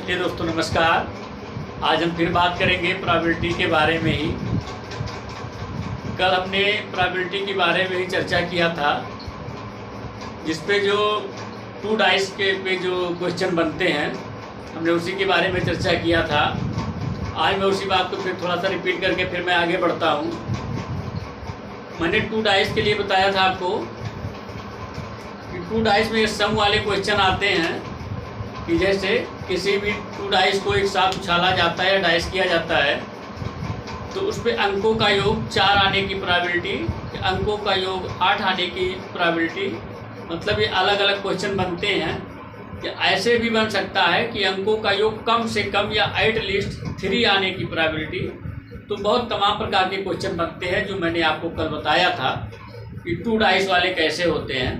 ये दोस्तों नमस्कार। आज हम फिर बात करेंगे प्रोबेबिलिटी के बारे में ही। कल हमने प्रोबेबिलिटी के बारे में ही चर्चा किया था, जिस पे जो 2 डाइस के पे जो क्वेश्चन बनते हैं हमने उसी के बारे में चर्चा किया था। आज मैं उसी बात को फिर थोड़ा सा रिपीट करके फिर मैं आगे बढ़ता हूँ। मैंने 2 डाइस के लिए बताया था आपको कि 2 डाइस में सम वाले क्वेश्चन आते हैं कि जैसे किसी भी 2 डाइस को एक साथ उछाला जाता है या डाइस किया जाता है तो उस पर अंकों का योग 4 आने की प्रोबेबिलिटी, अंकों का योग 8 आने की प्रोबेबिलिटी, मतलब ये अलग अलग क्वेश्चन बनते हैं। कि ऐसे भी बन सकता है कि अंकों का योग कम से कम या एटलीस्ट 3 आने की प्रोबेबिलिटी। तो बहुत तमाम प्रकार के क्वेश्चन बनते हैं जो मैंने आपको कल बताया था कि 2 डाइस वाले कैसे होते हैं।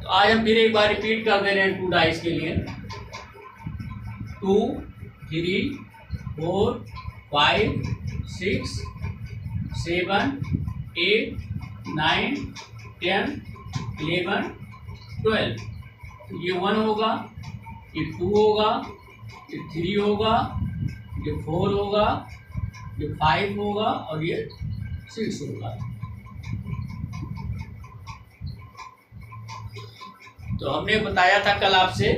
तो आज हम फिर एक बार रिपीट कर दे रहे हैं 2 डाइस के लिए। 2, 3, 4, 5, 6, 7, 8, 9, 10, 11, 12। ये 1 होगा, ये 2 होगा, ये 3 होगा, ये 4 होगा, ये 5 होगा और ये 6 होगा। तो हमने बताया था कल आपसे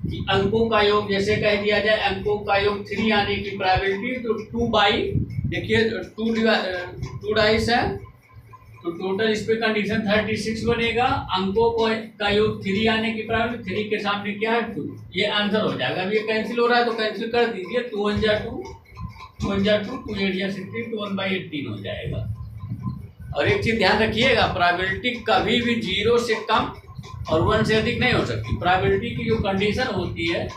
कि अंकों का योग जैसे कह दिया जाए, अंकों का योग 3 आने की प्रोबेबिलिटी, तो 2 बाई, देखिए 2 डाइस है तो टोटल इस पे कंडीशन 36 बनेगा। अंकों को का योग 3 आने की प्रोबेबिलिटी, 3 के सामने क्या है 2, ये आंसर हो जाएगा। अब ये कैंसिल हो रहा है तो कैंसिल कर दीजिए। 2 1 जा 2, 2 1 जा 2, 2 8 जा 16, 2 1 बाई 18 हो जाएगा। और एक चीज ध्यान रखिएगा, प्रोबेबिलिटी कभी भी 0 से कम और 1 से अधिक नहीं हो सकती। प्रोबेबिलिटी की जो कंडीशन होती है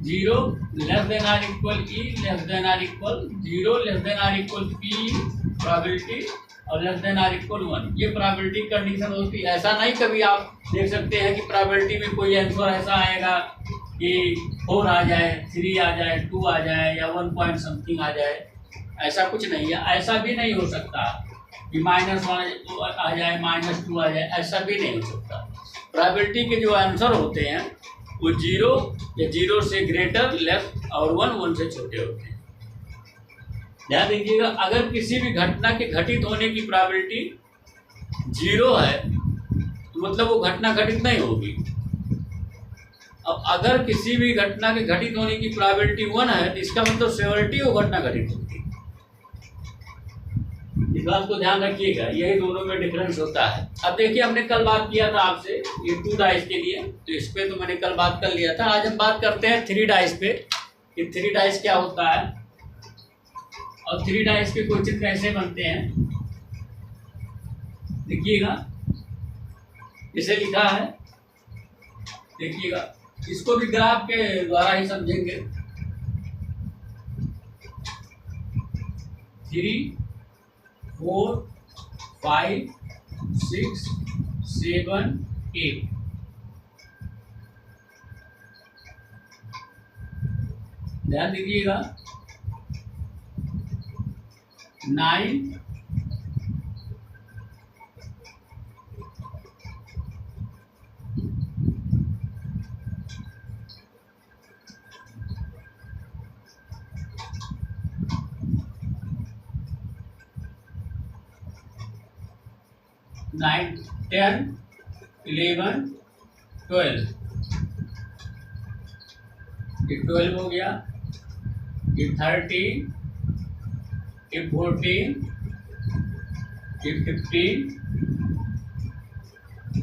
0 less than or equal E less than or equal 0 less than or equal P probability और लेस देन आर इक्वल 1, ये प्रोबेबिलिटी कंडीशन होती है। ऐसा नहीं कभी आप देख सकते हैं कि प्रोबेबिलिटी में कोई आंसर ऐसा आएगा कि 4 आ जाए, 3 आ जाए, 2 आ जाए या 1 पॉइंट समथिंग आ जाए। ऐसा कुछ नहीं है, ऐसा भी नहीं हो सकता कि -1 आ जाए, -2 आ जाए, ऐसा भी नहीं हो सकता। प्रोबेबिलिटी के जो आंसर होते हैं वो 0 या 0 से ग्रेटर, लेस और 1 से छोटे होते हैं। ध्यान दीजिएगा, अगर किसी भी घटना के घटित होने की प्रोबेबिलिटी 0 है तो मतलब वो घटना घटित नहीं होगी। अब अगर किसी भी घटना के घटित होने की प्रोबेबिलिटी 1 है तो इसका मतलब श्योरिटी वो घटना घटित होगी। इस बात को ध्यान रखिएगा, यही दोनों में डिफरेंस होता है। अब देखिए, हमने कल बात किया था आपसे ये 2 डाइस के लिए, तो इस पे तो मैंने कल बात कर लिया था। आज हम बात करते हैं 3 डाइस पे कि 3 डाइस क्या होता है और 3 डाइस के क्वेश्चन कैसे बनते हैं। देखिएगा, इसे लिखा है, देखिएगा, इसको भी ग्राफ के द्वारा ही समझेंगे। 3, 4, 5, 6, 7, 8। ध्यान दीजिएगा, 9, 9, 10, 11, 12। ये 12 हो गया, ये 13, ये 14, ये 15।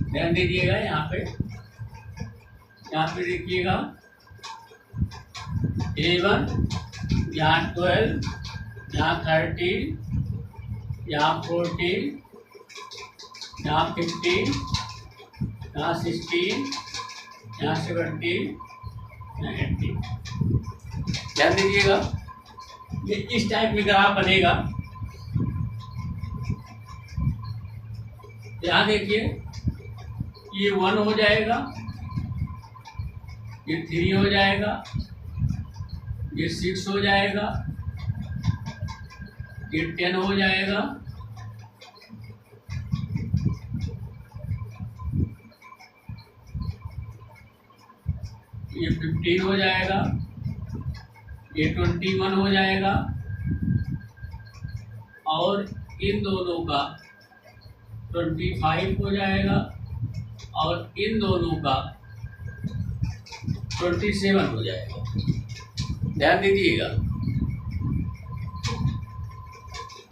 ध्यान दीजिएगा, यहाँ पे देखिएगा 11, यहाँ 12, यहाँ 13, यहाँ 14, यहाँ 15, यहाँ 16, यहाँ 17, यहाँ 18। ध्यान दीजिएगा, ये इस टाइप में ग्राफ बनेगा। यहाँ देखिए, ये 1 हो जाएगा, ये 3 हो जाएगा, ये 6 हो जाएगा, ये 10 हो जाएगा, ये 15 हो जाएगा, ये 21 हो जाएगा और इन दोनों का 25 हो जाएगा और इन दोनों का 27 हो जाएगा। ध्यान दीजिएगा।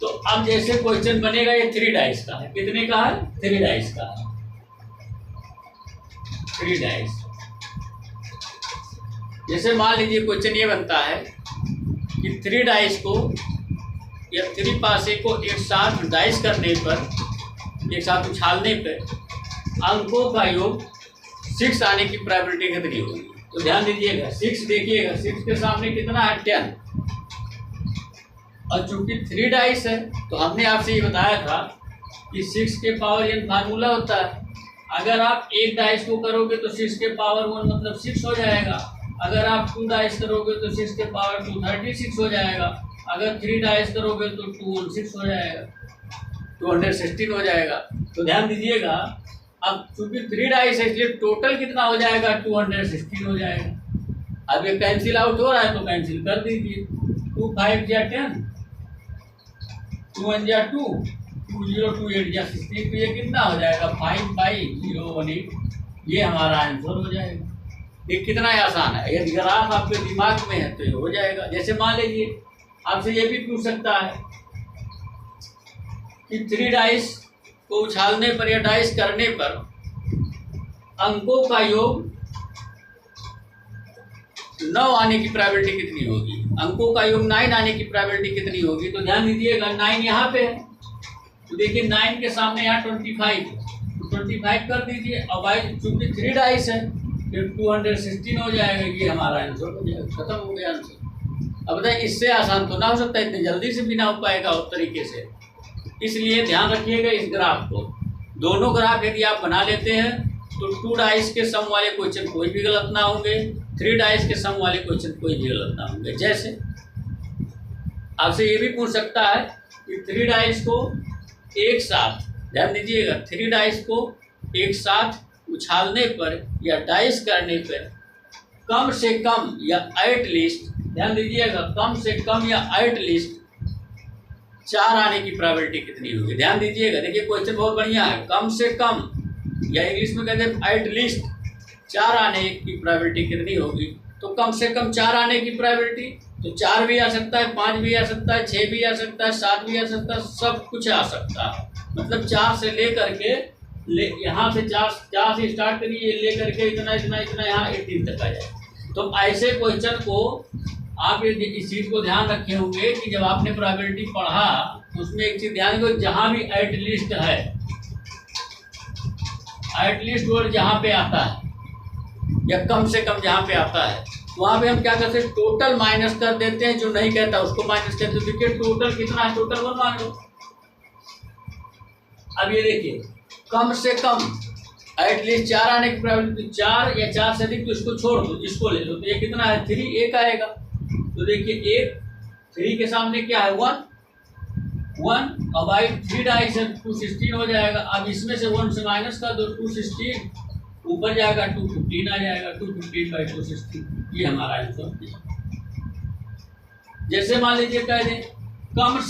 तो अब जैसे क्वेश्चन बनेगा, ये 3 डाइस का है। कितने का है? 3 डाइस का है। 3 डाइस। जैसे मान लीजिए क्वेश्चन ये बनता है कि 3 डाइस को या 3 पासे को एक साथ डाइस करने पर, एक साथ उछालने पर अंकों का योग 6 आने की प्रोबेबिलिटी कितनी होगी? तो ध्यान दीजिएगा, 6 देखिएगा, 6 के सामने कितना है? 10। और चूंकि 3 डाइस है तो हमने आपसे ये बताया था कि 6 के पावर n फार्मूला होता है। अगर आप एक डाइस को करोगे तो 6 के पावर 1 मतलब 6 हो जाएगा। अगर आप 2 डाइस करोगे तो 6 के पावर 2 36 हो जाएगा। अगर 3 डाइस करोगे तो 216 हो जाएगा, 216 हो जाएगा। तो ध्यान दीजिएगा, अब चूंकि 3 डाइस है इसलिए टोटल कितना हो जाएगा? 216 हो जाएगा। अब ये कैंसिल आउट हो रहा है तो कैंसिल कर दीजिए। 2 5 या 10, 2 1 या 2, 2 0 2 8 या 16, तो ये कितना हो जाएगा? 5 5 0 1 8। ये हमारा आंसर हो जाएगा। ये कितना आसान है। यदि ग्राफ आपके दिमाग में है तो ये हो जाएगा। जैसे मान लीजिए आपसे ये भी पूछ सकता है कि 3 डाइस को उछालने पर या डाइस करने पर अंकों का योग 9 आने की प्रोबेबिलिटी कितनी होगी? अंकों का योग 9 आने की प्रोबेबिलिटी कितनी होगी? तो ध्यान दीजिएगा, 9 यहाँ पे है तो देखिए 9 के सामने यहाँ 25, तो 25 कर दीजिए। और भाई चूंकि 3 डाइस है फिर 216 हो जाएगा। ये हमारा आंसर हो जाएगा। खत्म हो गया आंसर। अब बताइए, इससे आसान तो ना हो सकता, इतनी जल्दी से भी ना हो पाएगा उस तरीके से। इसलिए ध्यान रखिएगा इस ग्राफ को। दोनों ग्राफ यदि आप बना लेते हैं तो 2 डाइस के सम वाले क्वेश्चन कोई भी गलत ना होंगे, 3 डाइस के सम वाले क्वेश्चन कोई भी गलत ना होंगे। जैसे आपसे ये भी पूछ सकता है कि 3 डाइस को एक साथ, ध्यान दीजिएगा, 3 डाइस को एक साथ उछालने पर या डाइस करने पर कम से कम या एटलीस्ट, ध्यान दीजिएगा, कम से कम या एटलीस्ट 4 आने की प्रोबेबिलिटी कितनी होगी? ध्यान दीजिएगा, देखिए क्वेश्चन बहुत बढ़िया है। कम से कम या इंग्लिश में कहते हैं एटलीस्ट 4 आने की प्रोबेबिलिटी कितनी होगी? तो कम से कम 4 आने की प्रोबेबिलिटी, तो 4 भी आ सकता है, 5 भी आ सकता है, 6 भी आ सकता है, 7 भी आ सकता है, सब कुछ आ सकता है। मतलब 4 से लेकर के यहाँ से 4 से स्टार्ट करिए, लेकर के इतना इतना इतना यहाँ 18 तक आ जाए। तो ऐसे क्वेश्चन को आप ये इस चीज़ को ध्यान रखे होंगे कि जब आपने प्रोबेबिलिटी पढ़ा तो उसमें एक चीज़ ध्यान दो, जहाँ भी एटलीस्ट है, एटलीस्ट वर्ड जहाँ पे आता है या कम से कम जहाँ पे आता है वहाँ पे हम क्या करते हैं? टोटल माइनस कर देते हैं। जो नहीं कहता उसको माइनस करते हैं। देखिए टोटल कितना है? टोटल 1 मान लो। अब ये देखिए, कम से कम एटलीस्ट 4 आने की प्रोबेबिलिटी, 4 या 4 से अधिक तो इसको छोड़ दो, इसको ले लो। तो ये कितना है? 3, 1 आएगा। तो देखिए 1, 3 के सामने क्या है? 1 1। अब आई 3 डाइस है 216 हो जाएगा। अब इसमें से 1 से माइनस कर दो, 216 ऊपर जाएगा, 215 आ जाएगा। 215 बाई 216, ये हमारा आंसर। जैसे मान लीजिए कह दें कम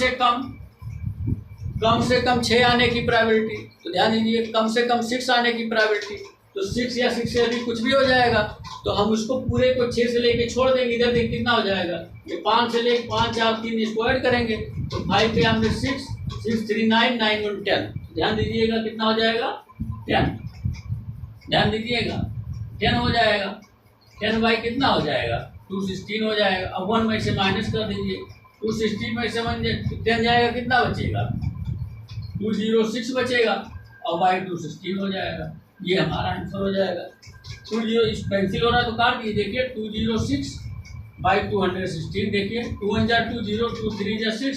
से कम 6 आने की प्रोबेबिलिटी, तो ध्यान दीजिए कम से कम 6 आने की प्रोबेबिलिटी, तो 6 या 6 से अधिक कुछ भी हो जाएगा। तो हम उसको पूरे को 6 से लेके छोड़ देंगे। इधर देखिए कितना हो जाएगा? ये 5 से लेके 5 4 3 इसको ऐड करेंगे तो 5 पे हमने 6 6 3 9 9 1 10। ध्यान दीजिएगा कितना हो जाएगा? 10। ध्यान दीजिएगा 10 हो जाएगा। 10 बाई कितना हो जाएगा? 216 हो जाएगा। अब 1 में से माइनस कर दीजिए, 216 में से 10 जाएगा, कितना बचेगा? 206 बचेगा और बाई 216 हो जाएगा। ये हमारा आंसर हो जाएगा। 20 पेंसिल हो रहा है तो काट दीजिए। देखिए 206 बाई 216, देखिए 2 1 जा 2 0, 2 3 जा 6,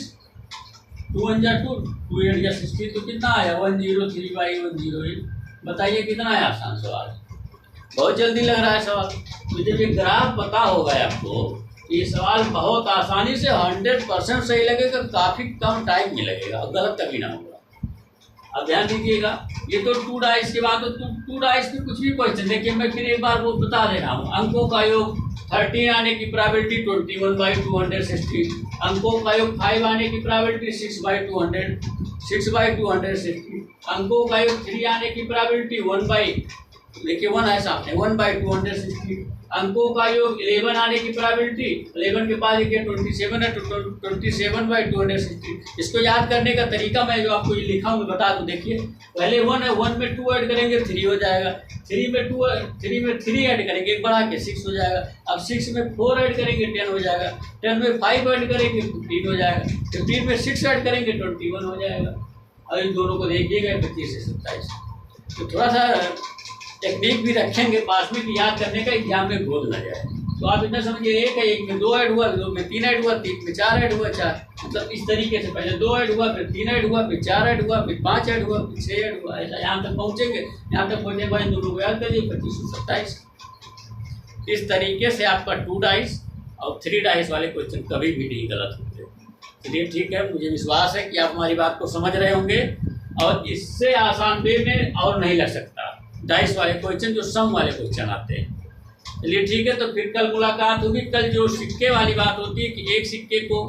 2 1 जा 2, 2 8 जा 16, तो कितना आया? 103 बाई 108। बताइए कितना है? आसान सवाल, बहुत जल्दी लग रहा है सवाल। तो जब ये ग्राफ पता होगा आपको, ये सवाल बहुत आसानी से 100% सही लगेगा, काफ़ी कम टाइम में लगेगा, गलत कभी ना होगा। अब ध्यान दीजिएगा, ये तो 2 डाइस के बाद तो 2 डाइस में कुछ भी क्वेश्चन। देखिए मैं फिर एक बार वो बता दे रहा हूँ। अंकों का योग 13 आने की प्रोबेबिलिटी 21/260। अंकों का योग 5 आने की प्रोबेबिलिटी 6/200, 6/260। अंकों का योग 3 आने की प्रोबेबिलिटी देखिए 1 है सामने, 1/260। अंकों का योग 11 आने की प्रोबेबिलिटी, 11 के पास देखिए 27 है, तो 27/260। इसको याद करने का तरीका मैं जो आपको ये लिखा हूँ बता दूँ। देखिए पहले 1 है, 1 में 2 ऐड करेंगे 3 हो जाएगा, 3 में 3 ऐड करेंगे, एक बढ़ा के 6 हो जाएगा। अब 6 में 4 ऐड करेंगे 10 हो जाएगा, 10 में 5 ऐड करेंगे 15 हो जाएगा, 15 में 6 ऐड करेंगे 21 हो जाएगा। अब इन दोनों को देखिएगा 25 से 27। तो थोड़ा सा टेक्निक भी रखेंगे पास में कि याद करने का, एग्जाम में भूल ना जाए। तो आप इतना समझिए, एक है, एक में 2 ऐड हुआ, 2 में 3 ऐड हुआ, 3 में 4 ऐड हुआ, 4, मतलब इस तरीके से पहले 2 ऐड हुआ, फिर 3 ऐड हुआ, फिर 4 ऐड हुआ, फिर 5 ऐड हुआ, फिर 6 ऐड हुआ, ऐसा यहाँ तक पहुँचेंगे। यहाँ तक पहुँचने के बाद इन दोनों को याद करिए 25 से 27। इस तरीके से आपका 2 डाइस और 3 डाइस वाले क्वेश्चन कभी भी नहीं गलत होते। चलिए ठीक है, मुझे विश्वास है कि आप हमारी बात को समझ रहे होंगे और इससे आसान वे में और नहीं लग सकता डाइस वाले क्वेश्चन, जो सम वाले क्वेश्चन आते हैं। चलिए ठीक है, तो फिर कल मुलाकात होगी। कल जो सिक्के वाली बात होती है कि एक सिक्के को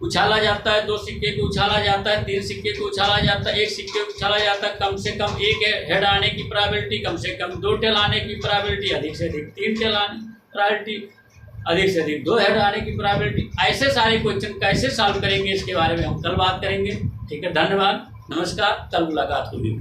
उछाला जाता है, 2 सिक्के को उछाला जाता है, 3 सिक्के को उछाला जाता है, 1 सिक्के को उछाला जाता है, कम से कम 1 हेड आने की प्रोबेबिलिटी, कम से कम 2 टेल आने की प्रोबेबिलिटी, अधिक से अधिक 3 टेल आने की प्रोबेबिलिटी, अधिक से अधिक 2 हेड आने की प्रोबेबिलिटी। ऐसे सारे क्वेश्चन कैसे सॉल्व करेंगे इसके बारे में हम कल बात करेंगे। ठीक है, धन्यवाद, नमस्कार, कल मुलाकात होगी।